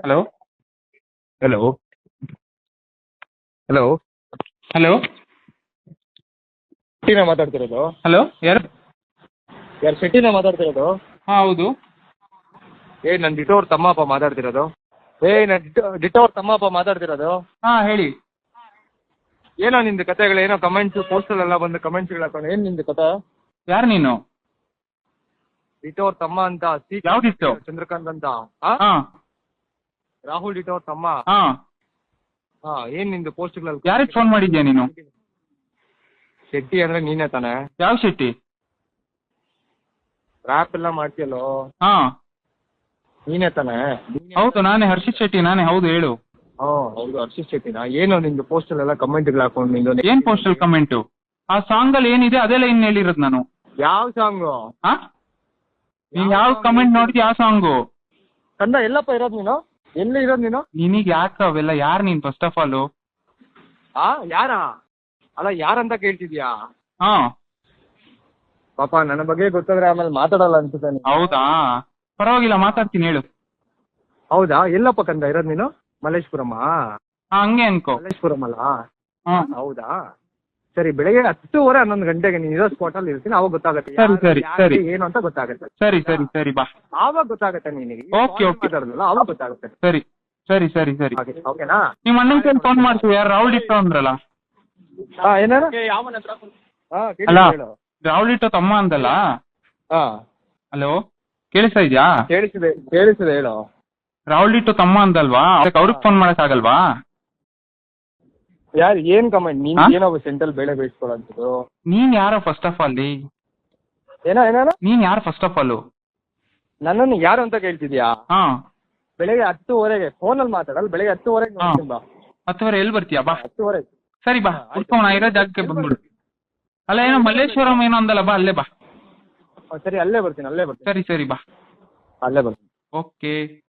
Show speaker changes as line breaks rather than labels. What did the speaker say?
Hello
hello hello
hello
ಶೆಟ್ಟಿನ ಮಾತಾಡ್ತಿರೋದು?
Hello ಯಾರು?
ಯಾರು ಶೆಟ್ಟಿನ ಮಾತಾಡ್ತಿರೋದು?
ಹಾಂ ಹೌದು.
ನಾನು ಡಿಟೋ ಅವ್ರ ತಮ್ಮಪ್ಪ ಮಾತಾಡ್ತಿರೋದು. ನಾನು ಡಿಟೋ ಅವ್ರ ತಮ್ಮಪ್ಪ ಮಾತಾಡ್ತಿರೋದು.
ಹಾಂ ಹೇಳಿ.
ಏನೋ ನಿಂದು ಕತೆಗಳು, ಏನೋ ಕಮೆಂಟ್ಸು ಪೋಸ್ಟಲ್ಲೆಲ್ಲ ಬಂದು ಕಮೆಂಟ್ಸ್ಗಳು ಹಾಕೊಂಡು ಏನು ನಿಂದು ಕತೆ?
ಯಾರು ನೀನು?
ಡಿಟೋ ಅವ್ರ ತಮ್ಮ ಅಂತ.
ಯಾವ್ದಿತ್ತು?
ಚಂದ್ರಕಾಂತ್ ಅಂತ.
ಹಾಂ
ರಾಹುಲ್ ಡಿಟೋ ಅವ್ರ ತಮ್ಮ.
ಹಾಂ
ಏನು ನಿಂದು ಪೋಸ್ಟ್ಗಳಲ್ಲಿ
ಯಾರಿಗೆ ಫೋನ್ ಮಾಡಿದ್ಯಾ ನೀನು?
ಶೆಟ್ಟಿ ಅಂದ್ರೆ ನೀನೇ ತಾನೆ?
ಯಾವ ಶೆಟ್ಟಿ?
ರ್ಯಾಪ್ ಎಲ್ಲ ಮಾಡ್ತೀಯಲ್ಲೋ,
ಹಾಂ
ನೀನೇ ತಾನೆ?
ಹೌದು ನಾನೇ, ಹರ್ಷಿತ್ ಶೆಟ್ಟಿ ನಾನೇ, ಹೌದು ಹೇಳು.
ಹೌದು ಹರ್ಷಿತ್ ಶೆಟ್ಟಿನಾ? ಏನೋ ನಿಂದು ಪೋಸ್ಟಲ್ಲೆಲ್ಲ ಕಮೆಂಟ್ಗಳು ಹಾಕೊಂಡು ನಿಂದು
ಏನ್ ಪೋಸ್ಟಲ್ ಕಮೆಂಟು? ಆ ಸಾಂಗಲ್ಲಿ ಏನಿದೆ ಅದೆಲ್ಲ ಇನ್ನು ಹೇಳಿರೋದು ನಾನು.
ಯಾವ ಸಾಂಗು?
ಹಾಂ ನೀನು ಯಾವ ಕಮೆಂಟ್ ನೋಡಿದ್ಯಾ? ಯಾವ ಸಾಂಗು?
ಕಂದ ಎಲ್ಲಪ್ಪ ಇರೋದು ನೀನು? ಎಲ್ಲಿ ಇರೋದು ನೀನು?
ನಿನಗೆ ಯಾಕೆ ಅವೆಲ್ಲ? ಯಾರು ನೀನು ಫಸ್ಟ್ ಆಫ್ ಆಲು?
ಯಾರ? ಅಲ್ಲ ಯಾರಂತ ಕೇಳ್ತಿದ್ಯಾ?
ಹಾಂ
ಪಾಪ ನನ್ನ ಬಗ್ಗೆ ಗೊತ್ತಾದ್ರೆ ಆಮೇಲೆ ಮಾತಾಡಲ್ಲ ಅನ್ಸುತ್ತೆ ನೀನು.
ಹೌದಾ, ಪರವಾಗಿಲ್ಲ ಮಾತಾಡ್ತೀನಿ ಹೇಳು.
ಹೌದಾ, ಎಲ್ಲಪ್ಪ ಕಂದ ಇರೋದು ನೀನು? ಮಲ್ಲೇಶ್ಪುರಮ್ಮ?
ಹಾಂ ಹಂಗೆ ಅನ್ಕೋ.
ಮಲ್ಲೇಶ್ಪುರಂ ಅಲ್ಲ?
ಹಾಂ
ಹೌದಾ, ಸರಿ. ಬೆಳಗ್ಗೆ 10:30 11 ಗಂಟೆಗೆ ನೀನು ಇರೋ ಸ್ಪಾಟಲ್ಲಿ ಇರ್ತೀನಿ, ಅವಾಗ ಗೊತ್ತಾಗುತ್ತೆ
ಸರಿ, ಸರಿ, ಸರಿ.
ಏನು ಅಂತ ಗೊತ್ತಾಗುತ್ತೆ.
ಸರಿ ಸರಿ ಸರಿ ಬಾ.
ಆವಾಗ ಗೊತ್ತಾಗುತ್ತೆ ನಿನಗೆ.
Okay, okay.
ಮಾತಾಡೋದಲ್ಲ ಅವಾಗ ಗೊತ್ತಾಗುತ್ತೆ.
ಸರಿ ಸರಿ ಸರಿ ಸರಿ.
ಓಕೆನಾ?
ನಿಮ್ಮ ಅಣ್ಣನ ಕೈಲಿ ಫೋನ್ ಮಾಡ್ತೀವಿ. ಯಾರು? ರಾಹುಲ್ ಇಟ್ಟು ಅಂದ್ರಲ್ಲ.
ಏನಾರ?
ಅಲ್ಲ
ಹೇಳು.
ರಾಹುಲ್ ಇಟ್ಟು ತಮ್ಮ ಅಂದಲ್ಲ.
ಹಾ,
ಹಲೋ ಕೇಳಿಸ್ತಾ ಇದೆಯಾ?
ಕೇಳಿಸಿದೆ ಹೇಳು.
ರಾಹುಲ್ ಇಟ್ಟು ತಮ್ಮ ಅಂದಲ್ವಾ, ಅದಕ್ಕೆ ಅವ್ರಿಗೆ ಫೋನ್ ಮಾಡಕ್ ಆಗಲ್ವಾ?
ಯಾರು? ಏನ್ ಕಮೆಂಟ್? ನೀನ್ ಏನೋ ಸೆಂಟ್ರಲ್ ಬೇಳೆ ಬೇಯಿಸ್ಕೊಳ್ಳೋದು?
ನೀನ್ ಯಾರೋ ಫಸ್ಟ್ ಆಫ್ ಆಲ್?
ಏನಾರ?
ನೀನ್ ಯಾರು ಫಸ್ಟ್ ಆಫ್ ಆಲ್?
ನನ್ನನ್ನು ಯಾರು ಅಂತ ಕೇಳ್ತಿದ್ಯಾ?
ಹಾ,
ಬೆಳಗ್ಗೆ 10:30 ಫೋನಲ್ಲಿ ಮಾತಾಡಲ್ಲ. ಬೆಳಗ್ಗೆ 10:30 ನೋಡ್ತೀನಿ ಬಾ.
10:30 ಎಲ್ಲಿ ಬರ್ತೀಯಾ? ಬಾ.
10:30.
ಸರಿ ಬಾ, ಕುತ್ಕೊಂಡು ನಾ ಇರೋ ಜಾಗಕ್ಕೆ ಬಂದ್ಬಿಡು. ಅಲ್ಲ ಏನೋ ಮಲ್ಲೇಶ್ವರಂ ಏನೋ ಅಂದಲ್ಲ, ಬಾ ಅಲ್ಲೇ ಬಾ.
ಸರಿ, ಅಲ್ಲೇ ಬರ್ತೀನಿ.
ಸರಿ ಸರಿ ಬಾ.
ಅಲ್ಲೇ ಬರ್ತೀನಿ.
ಓಕೆ.